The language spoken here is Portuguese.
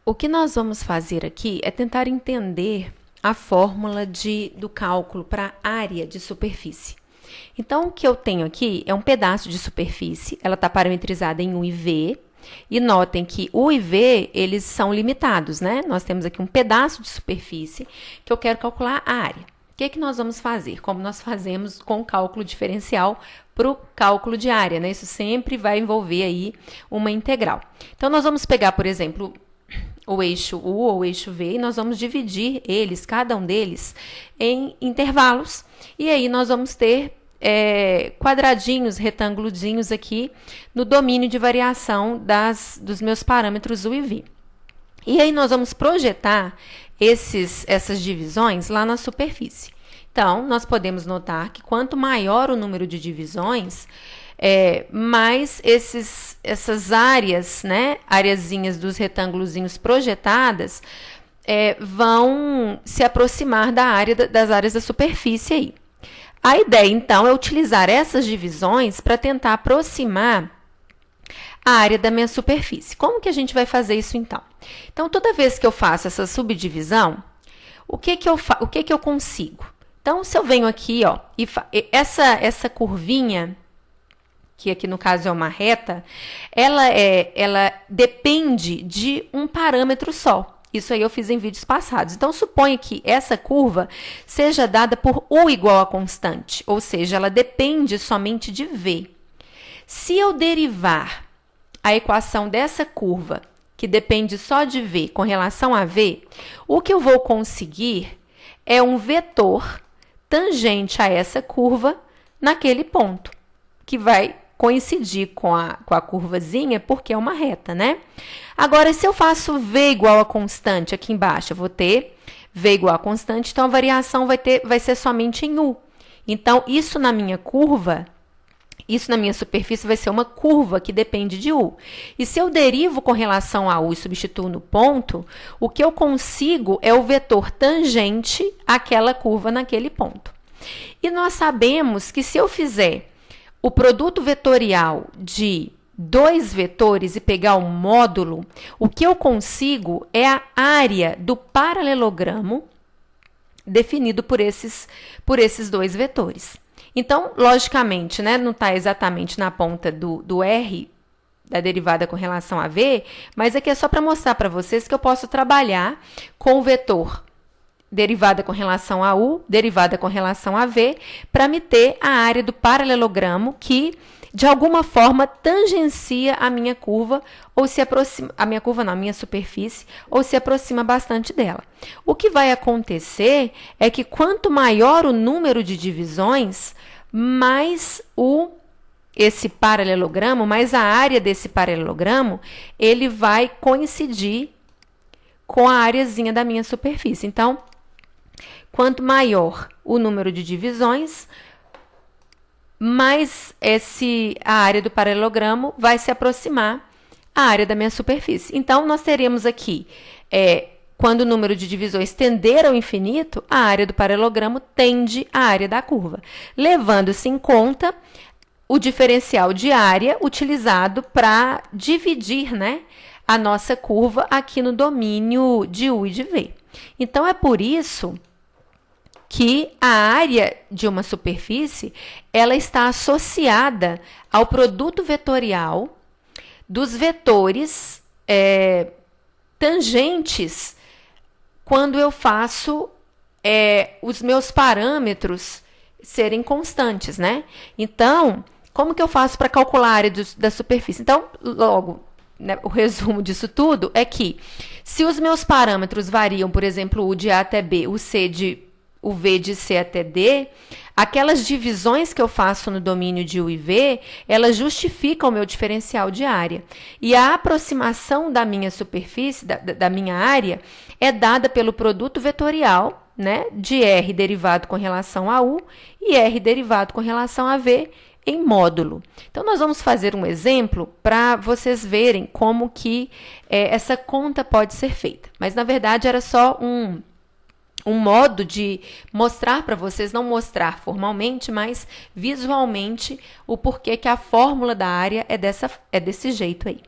O que nós vamos fazer aqui é tentar entender a fórmula do cálculo para área de superfície. Então, o que eu tenho aqui é um pedaço de superfície, ela está parametrizada em U e V, e notem que U e V, eles são limitados, né? Nós temos aqui um pedaço de superfície que eu quero calcular a área. O que nós vamos fazer? Como nós fazemos com o cálculo diferencial para o cálculo de área, né? Isso sempre vai envolver aí uma integral. Então, nós vamos pegar, por exemplo, o eixo U ou o eixo V, e nós vamos dividir eles, cada um deles, em intervalos. E aí nós vamos ter quadradinhos, retângulozinhos aqui no domínio de variação dos meus parâmetros U e V. E aí nós vamos projetar essas divisões lá na superfície. Então, nós podemos notar que quanto maior o número de divisões, mais essas áreas, né, areazinhas dos retângulozinhos projetadas, vão se aproximar das áreas da superfície aí. A ideia, então, é utilizar essas divisões para tentar aproximar a área da minha superfície. Como que a gente vai fazer isso, então? Então, toda vez que eu faço essa subdivisão, o que eu consigo? Então, se eu venho aqui, ó, e essa curvinha, que aqui no caso é uma reta, ela depende de um parâmetro só. Isso aí eu fiz em vídeos passados. Então, suponha que essa curva seja dada por U igual a constante, ou seja, ela depende somente de V. Se eu derivar a equação dessa curva, que depende só de V com relação a V, o que eu vou conseguir é um vetor tangente a essa curva naquele ponto, que vai coincidir com a curvazinha, porque é uma reta, né? Agora, se eu faço V igual a constante aqui embaixo, eu vou ter V igual a constante, então a variação vai ser somente em U. Então, isso na minha superfície vai ser uma curva que depende de U. E se eu derivo com relação a U e substituo no ponto, o que eu consigo é o vetor tangente àquela curva naquele ponto. E nós sabemos que se eu fizer o produto vetorial de dois vetores e pegar um módulo, o que eu consigo é a área do paralelogramo definido por esses dois vetores. Então, logicamente, né, não está exatamente na ponta do R da derivada com relação a V, mas aqui é só para mostrar para vocês que eu posso trabalhar com o vetor derivada com relação a U, derivada com relação a V, para me ter a área do paralelogramo que, de alguma forma, tangencia a minha curva, ou se aproxima, a minha superfície, ou se aproxima bastante dela. O que vai acontecer é que quanto maior o número de divisões, mais esse paralelogramo, mais a área desse paralelogramo, ele vai coincidir com a areazinha da minha superfície. Então, quanto maior o número de divisões, mais a área do paralelogramo vai se aproximar à área da minha superfície. Então, nós teremos aqui, quando o número de divisões tender ao infinito, a área do paralelogramo tende à área da curva, levando-se em conta o diferencial de área utilizado para dividir, né, a nossa curva aqui no domínio de U e de V. Então, é por isso que a área de uma superfície ela está associada ao produto vetorial dos vetores tangentes quando eu faço os meus parâmetros serem constantes, né? Então, como que eu faço para calcular a área da superfície? Então, logo, né, o resumo disso tudo é que se os meus parâmetros variam, por exemplo, U de A até B, o V de C até D, aquelas divisões que eu faço no domínio de U e V, elas justificam o meu diferencial de área. E a aproximação da minha superfície, da minha área, é dada pelo produto vetorial, né, de R derivado com relação a U e R derivado com relação a V em módulo. Então, nós vamos fazer um exemplo para vocês verem como que essa conta pode ser feita. Mas, na verdade, era só um modo de mostrar para vocês, não mostrar formalmente, mas visualmente, o porquê que a fórmula da área é desse jeito aí.